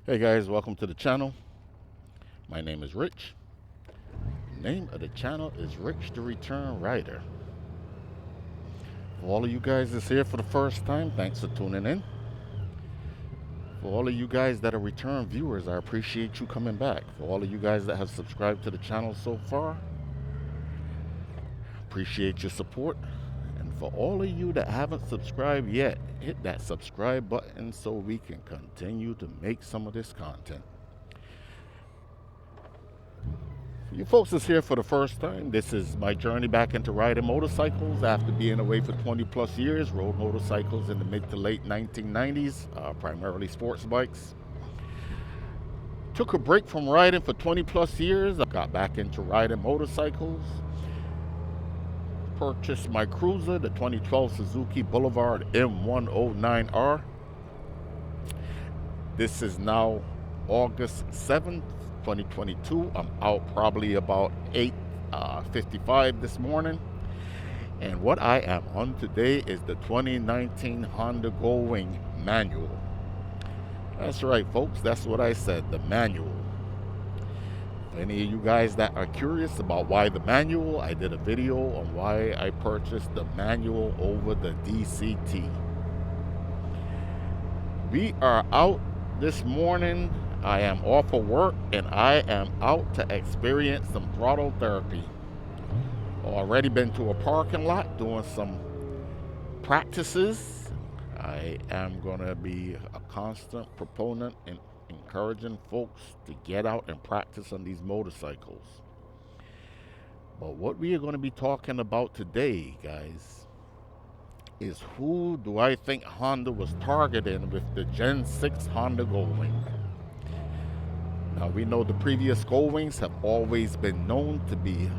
Hey guys, welcome to the channel. My name is Rich. Name of the channel is Rich the Return Rider. For all of you guys that's here for the first time, thanks for tuning in. For all of you guys that are return viewers, I appreciate you coming back. For all of you guys that have subscribed to the channel so far, appreciate your support. And for all of you that haven't subscribed yet, hit that subscribe button so we can continue to make some of this content. You folks that's here for the first time, this is my journey back into riding motorcycles after being away for 20 plus years. Rode motorcycles in the mid to late 1990s, primarily sports bikes. Took a break from riding for 20 plus years. I got back into riding motorcycles. Purchased my cruiser, the 2012 Suzuki Boulevard M109R. This is now August 7th. 2022. I'm out probably about 8:55 this morning, and what I am on today is the 2019 Honda Goldwing manual. That's right, folks, that's what I said, the manual. Any of you guys that are curious about why the manual, I did a video on why I purchased the manual over the DCT. We are out this morning. I am off of work and I am out to experience some throttle therapy. Already been to a parking lot doing some practices. I am going to be a constant proponent in encouraging folks to get out and practice on these motorcycles. But what we are going to be talking about today, guys, is who do I think Honda was targeting with the Gen 6 Honda Goldwing. Now, we know the previous Goldwings have always been known to be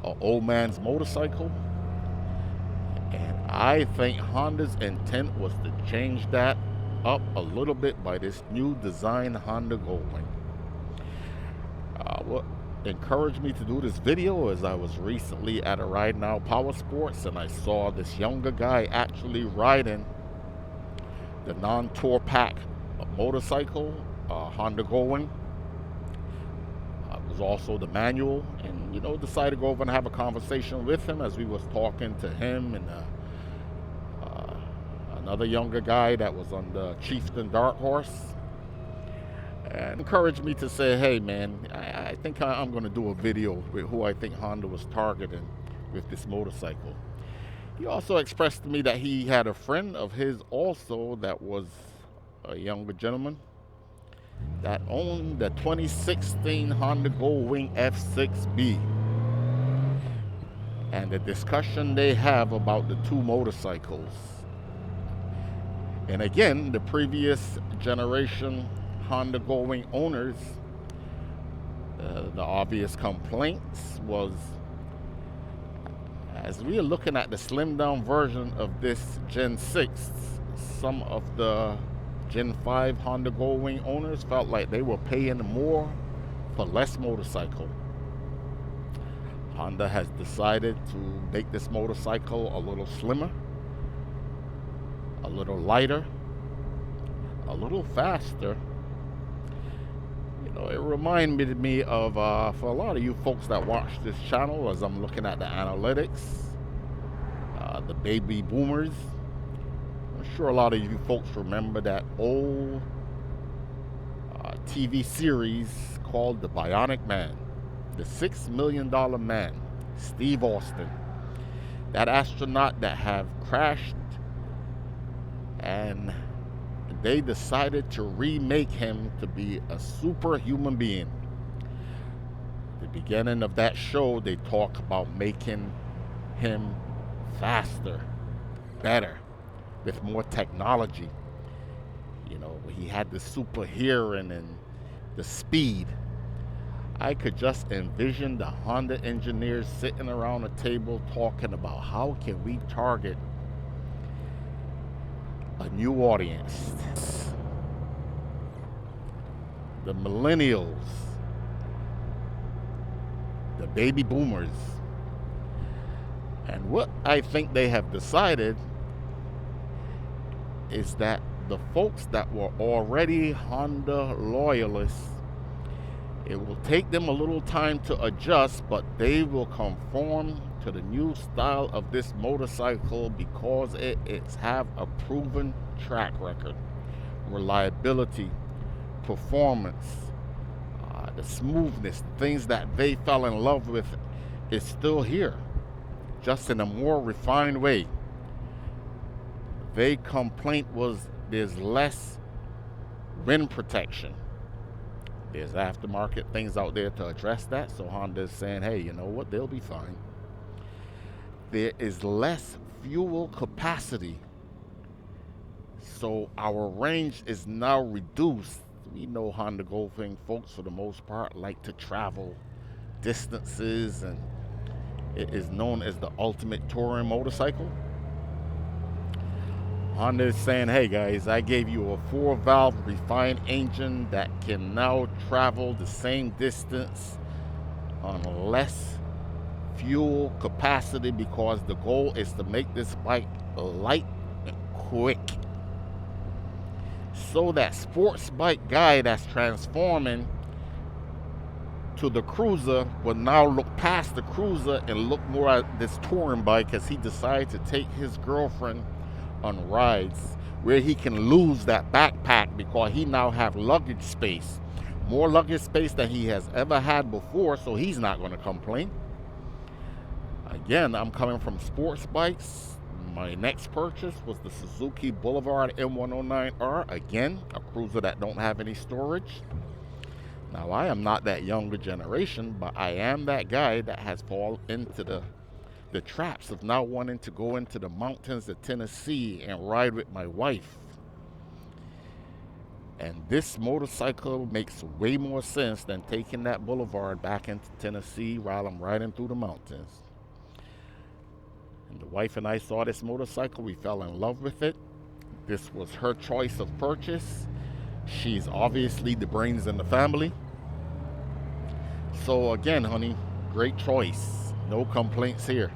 an old man's motorcycle. And I think Honda's intent was to change that up a little bit by this new design Honda Goldwing. What encouraged me to do this video is I was recently at a Ride Now Power Sports and I saw this younger guy actually riding the non-tour pack motorcycle, Honda Goldwing. It was also the manual, and decided to go over and have a conversation with him as we was talking to him and another younger guy that was on the Chieftain Dark Horse, and encouraged me to say, hey man, I think I'm going to do a video with who I think Honda was targeting with this motorcycle. He also expressed to me that he had a friend of his also that was a younger gentleman that owned the 2016 Honda Goldwing F6B. And the discussion they have about the two motorcycles. And again, the previous generation Honda Goldwing owners, the obvious complaints was, as we are looking at the slimmed down version of this Gen 6, some of the Gen 5 Honda Goldwing owners felt like they were paying more for less motorcycle. Honda has decided to make this motorcycle a little slimmer, a little lighter, a little faster. It reminded me of, for a lot of you folks that watch this channel, as I'm looking at the analytics, the baby boomers. I'm sure a lot of you folks remember that old TV series called The Bionic Man, the $6 million man, Steve Austin, that astronaut that have crashed, and they decided to remake him to be a superhuman being. At the beginning of that show, they talk about making him faster, better, with more technology. He had the super hearing and the speed. I could just envision the Honda engineers sitting around a table talking about how can we target a new audience. The millennials, the baby boomers. And what I think they have decided is that the folks that were already Honda loyalists, it will take them a little time to adjust, but they will conform to the new style of this motorcycle because it's have a proven track record, reliability, performance, the smoothness, things that they fell in love with is still here, just in a more refined way. Their complaint was there's less wind protection. There's aftermarket things out there to address that, so Honda is saying, hey, you know what, they'll be fine. There is less fuel capacity, so our range is now reduced. We know Honda Goldwing folks, for the most part, like to travel distances, and it is known as the ultimate touring motorcycle. Honda is saying, hey guys, I gave you a 4-valve refined engine that can now travel the same distance on less fuel capacity, because the goal is to make this bike light and quick. So that sports bike guy that's transforming to the cruiser will now look past the cruiser and look more at this touring bike, as he decided to take his girlfriend on rides where he can lose that backpack, because he now have luggage space, more luggage space than he has ever had before, so he's not going to complain. Again, I'm coming from sports bikes. My next purchase was the Suzuki Boulevard M109R, again a cruiser that don't have any storage. Now, I am not that younger generation, but I am that guy that has fallen into the traps of now wanting to go into the mountains of Tennessee and ride with my wife. And this motorcycle makes way more sense than taking that boulevard back into Tennessee while I'm riding through the mountains. And the wife and I saw this motorcycle, we fell in love with it. This was her choice of purchase. She's obviously the brains in the family. So again, honey, great choice. No complaints here.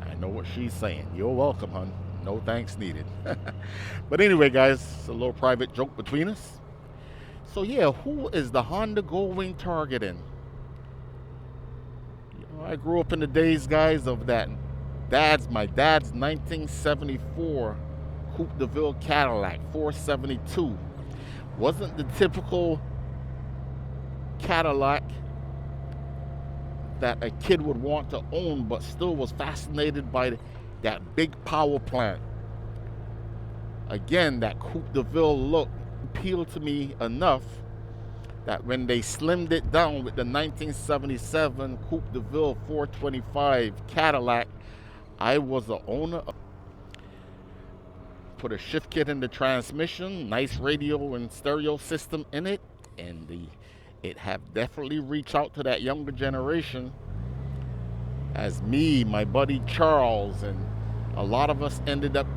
I know what she's saying. You're welcome, hon. No thanks needed. But anyway, guys, it's a little private joke between us. So yeah, who is the Honda Goldwing targeting? You know, I grew up in the days, guys, of that my dad's 1974 Coupe de Ville Cadillac 472. Wasn't the typical Cadillac that a kid would want to own, but still was fascinated by that big power plant. Again, that Coupe de Ville look appealed to me enough that when they slimmed it down with the 1977 Coupe de Ville 425 Cadillac, I was the owner. Put a shift kit in the transmission, nice radio and stereo system in it, and it have definitely reached out to that younger generation, as me, my buddy Charles, and a lot of us ended up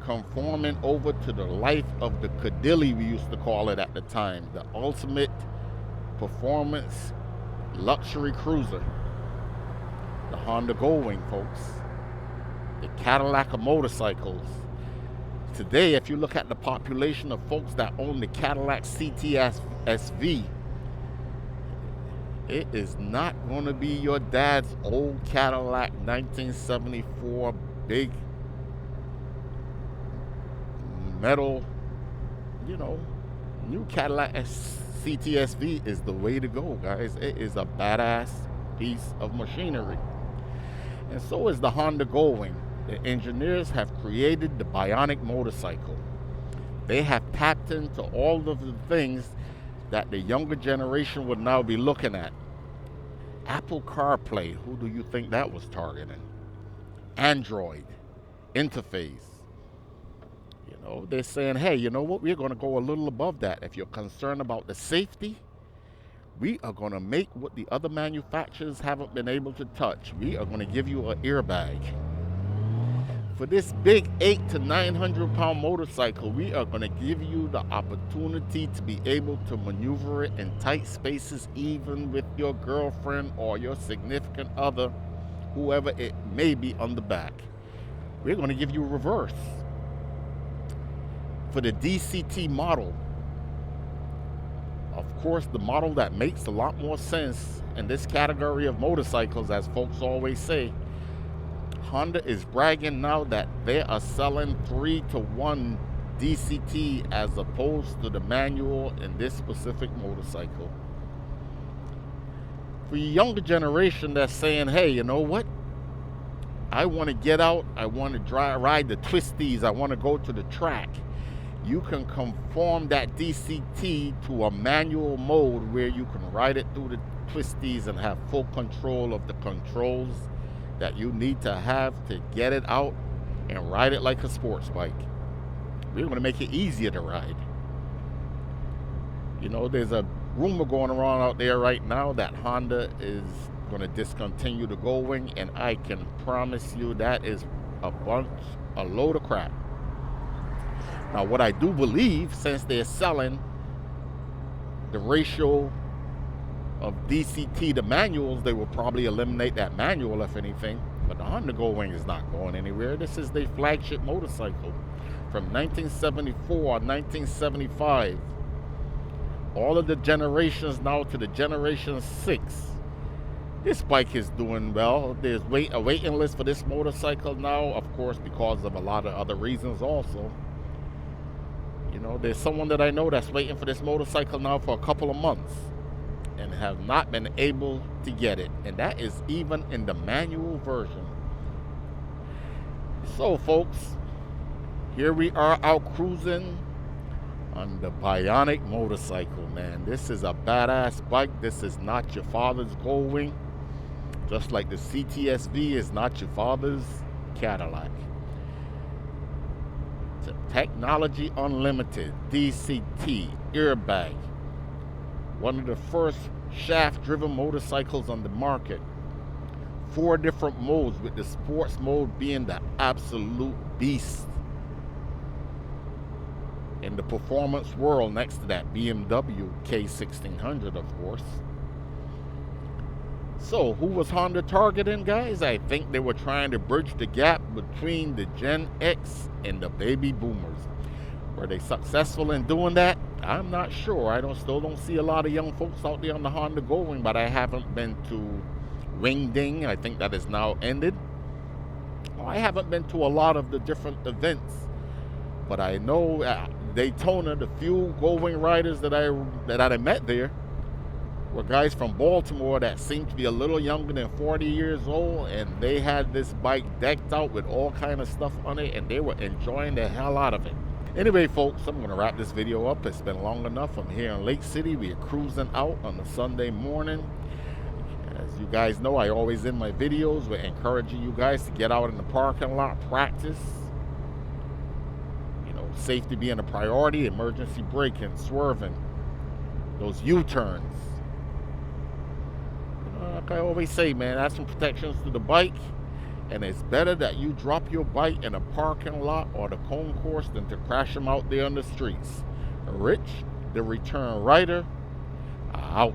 conforming over to the life of the Cadilly, we used to call it at the time, the ultimate performance luxury cruiser, the Honda Goldwing, folks, the Cadillac of motorcycles. Today, if you look at the population of folks that own the Cadillac CTS SV, it is not going to be your dad's old Cadillac 1974 big metal, new Cadillac CTSV is the way to go, guys. It is a badass piece of machinery. And so is the Honda Goldwing. The engineers have created the bionic motorcycle. They have tapped into all of the things that the younger generation would now be looking at. Apple CarPlay, who do you think that was targeting? Android interface. They're saying, hey, you know what? We're going to go a little above that. If you're concerned about the safety, we are going to make what the other manufacturers haven't been able to touch. We are going to give you an airbag. For this big 800 to 900 pound motorcycle, we are going to give you the opportunity to be able to maneuver it in tight spaces, even with your girlfriend or your significant other, whoever it may be on the back. We're going to give you reverse. for the DCT model, of course, the model that makes a lot more sense in this category of motorcycles, as folks always say, Honda is bragging now that they are selling 3-to-1 DCT as opposed to the manual in this specific motorcycle. For your younger generation that's saying, hey, you know what? I want to get out, I want to ride the twisties, I want to go to the track. You can conform that DCT to a manual mode where you can ride it through the twisties and have full control of the controls that you need to have to get it out and ride it like a sports bike. We're going to make it easier to ride. You know, there's a rumor going around out there right now that Honda is going to discontinue the Goldwing, and I can promise you that is a load of crap. Now, what I do believe, since they're selling the ratio of DCT to manuals, they will probably eliminate that manual, if anything. But the Honda Goldwing is not going anywhere. This is their flagship motorcycle from 1974, 1975. All of the generations now to the generation 6. This bike is doing well. There's a waiting list for this motorcycle now, of course, because of a lot of other reasons also. You know, there's someone that I know that's waiting for this motorcycle now for a couple of months and have not been able to get it. And that is even in the manual version. So, folks, here we are out cruising on the Bionic motorcycle, man. This is a badass bike. This is not your father's Goldwing. Just like the CTSV is not your father's Cadillac. It's a technology unlimited DCT airbag. One of the first shaft-driven motorcycles on the market. 4 different modes, with the sports mode being the absolute beast. In the performance world, next to that BMW K1600, of course. So, who was Honda targeting, guys? I think they were trying to bridge the gap between the Gen X and the baby boomers. Were they successful in doing that? I'm not sure. I still don't see a lot of young folks out there on the Honda Goldwing, but I haven't been to Ring Ding. I think that is now ended. I haven't been to a lot of the different events, but I know Daytona, the few Goldwing riders that I met there were guys from Baltimore that seemed to be a little younger than 40 years old, and they had this bike decked out with all kind of stuff on it, and they were enjoying the hell out of it. Anyway, folks, I'm going to wrap this video up. It's been long enough. I'm here in Lake City. We are cruising out on a Sunday morning. As you guys know, I always end my videos with encouraging you guys to get out in the parking lot, practice. You know, safety being a priority, emergency braking, swerving, those U-turns. Like I always say, man, add some protections to the bike, and it's better that you drop your bike in a parking lot or the concourse than to crash them out there on the streets. Rich, the return rider, out.